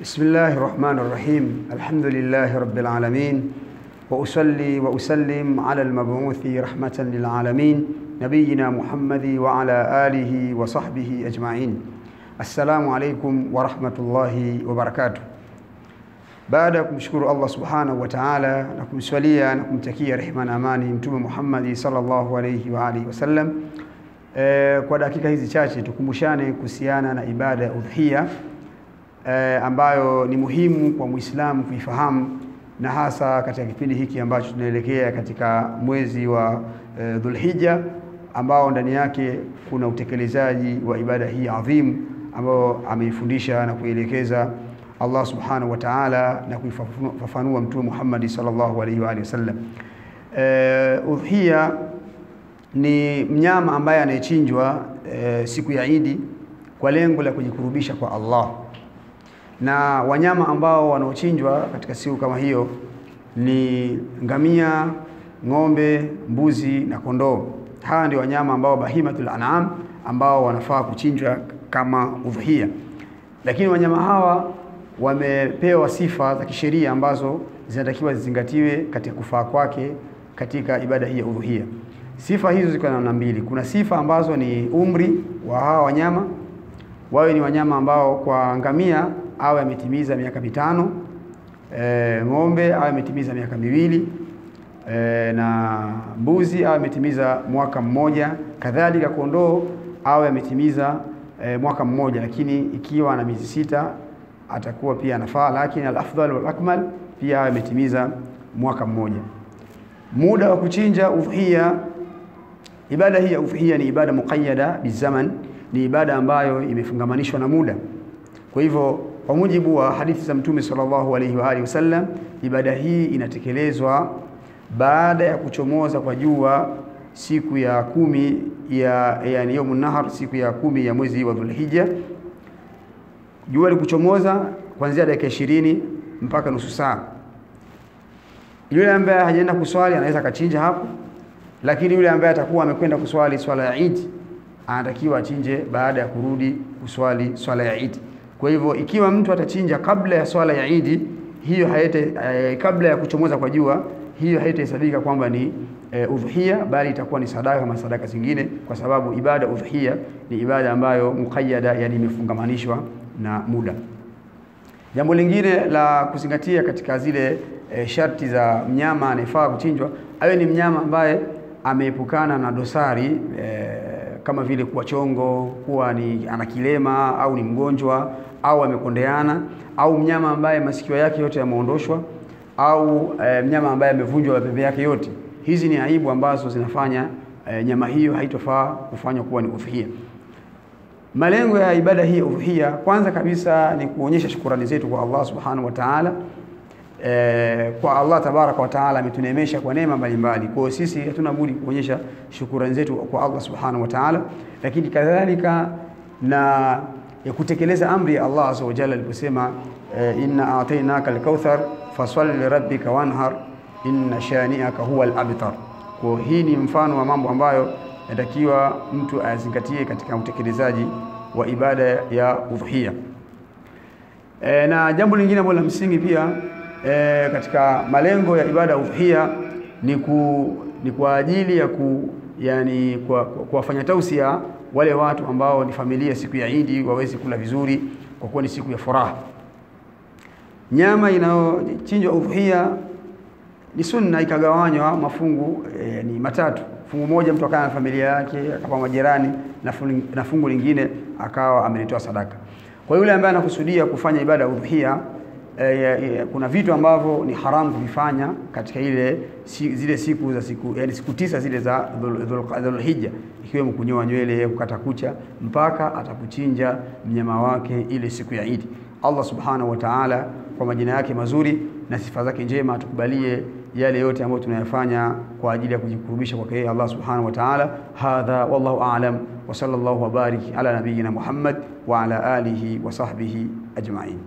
بسم الله الرحمن الرحيم. الحمد لله رب العالمين، وأصلي وأسلم على المبعوث رحمة للعالمين نبينا محمد وعلى آله وصحبه أجمعين. السلام عليكم ورحمة الله وبركاته. Baada kumshukuru Allah subhanahu wa ta'ala na kumswalia na kumtakia rehema na amani Mtume Muhammad sallallahu alayhi wa alihi wasallam, kwa dakika hizi chache tukumbushane kuhusiana na ibada ya udhiya ambayo ni muhimu kwa Muislamu kuifahamu, na hasa katika kipindi hiki ambacho tunaelekea katika mwezi wa Dhulhijja, ambao ndani yake kuna utekelezaji wa ibada hii adhimu ambao ameifundisha na kuelekeza Allah subhanahu wa ta'ala na kuifafanua Mtume Muhammad sallallahu alaihi wa alihi wasallam. Udhiya ni mnyama ambaye anayechinjwa siku ya Idi kwa lengo la kujikurubisha kwa Allah. Na wanyama ambao wanaochinjwa katika siku kama hiyo ni ngamia, ng'ombe, mbuzi na kondoo. Hawa ndio wanyama ambao bahimatul an'am ambao wanafaa kuchinjwa kama udhiya. Lakini wanyama hawa wamepewa sifa za kisheria ambazo zinatakiwa zizingatiwe katika kufaa kwake katika ibada hii ya udhiya. Sifa hizo ziko namna mbili. Kuna sifa ambazo ni umri wa hawa wanyama, wawe ni wanyama ambao kwa ngamia awe ametimiza miaka 5, ng'ombe awe ametimiza miaka 2, na mbuzi awe ametimiza mwaka 1, kadhalika kondoo awe ametimiza mwaka 1, lakini ikiwa ana miezi 6 atakuwa pia anafaa, lakini al-afdal wal akmal pia awe ametimiza mwaka 1. Muda wa kuchinja udhiya, ibada hii ya udhiya ni ibada muqayyada bizaman, ni ibada ambayo imefungamanishwa na muda. Kwa hivyo kwa mujibu wa hadithi za Mtume sallallahu alaihi wa alihi wasallam, ibada hii inatekelezwa baada ya kuchomoza kwa jua siku ya 10 yani yaumun nahar, siku ya 10 ya mwezi wa Dhulhijja. Jua likuchomoza kuanzia dakika 20 mpaka nusu saa. Yule ambaye hajaenda kuswali anaweza kachinja hapo, lakini yule ambaye atakuwa amekwenda kuswali swala ya Eid anatakiwa achinje baada ya kurudi kuswali swala ya Eid. Kwa hivyo ikiwa mtu atachinja kabla ya swala ya Eid, hiyo kabla ya kuchomoza kwa jua, hiyo haitahesabika kwamba ni udhiya, bali itakuwa ni sadaka kama sadaka zingine, kwa sababu ibada udhiya ni ibada ambayo muqayyada, yani imefungamanishwa na muda. Jambo lingine la kuzingatia katika zile sharti za mnyama anayefaa kuchinjwa, awe ni mnyama ambaye ameepukana na dosari kama vile kuwa chongo, kuwa ni ana kilema au ni mgonjwa au amekondeana, au mnyama ambaye masikio yake yote yameondoshwa, au mnyama ambaye amevunjwa mapembe yake yote. Hizi ni aibu ambazo zinafanya nyama hiyo haitofaa kufanywa kuwa ni udhiya. Malengo ya ibada hii udhiya, kwanza kabisa ni kuonyesha shukrani zetu kwa Allah subhanahu wa ta'ala. Kwa Allah tabaraka wa ta'ala ametuneemesha kwa neema mbalimbali. Kwa sisi hatuna budi kuonyesha shukrani zetu kwa Allah subhanahu wa ta'ala, lakini kadhalika na ya kutekeleza amri ya Allah azza wa jalla aliposema inna a'tainaka al-kauthar fasalli li rabbika wanhar inna shani'aka huwa al-abtar. Kwa hii ni mfano wa mambo ambayo inatakiwa mtu azingatie katika utekelezaji wa ibada ya udhiya. Na jambo lingine ambalo la msingi pia katika malengo ya ibada ya udhiya ni kwa ajili ya kuwafanya tausia wale watu ambao ni familia siku ya Eid waweze kula vizuri, kwa kuwa ni siku ya furaha. Nyama inayochinjwa udhiya ni sunna ikagawanywa mafungu ni matatu. Fungu moja mtu akawa na familia yake, akapa majirani, na fungu lingine akawa amelitoa sadaka. Kwa yule ambaye anakusudia kufanya ibada ya udhiya, kuna vitu ambavyo ni haramu kuvifanya katika zile siku za yani siku 9 zile za Dhulhijja, ikiwemo kunyoa nywele, kukata kucha, mpaka atakuchinja mnyama wake ile siku ya Eid. Allah subhanahu wa ta'ala kwa majina yake mazuri na sifa zake njema atukubalie yale yote ambayo tunayafanya kwa ajili ya kujikurubisha kwake Allah subhanahu wa ta'ala. Hadha wallahu a'lam, wa sallallahu wa barik ala nabiyyina Muhammad wa ala alihi wa sahbihi ajma'in.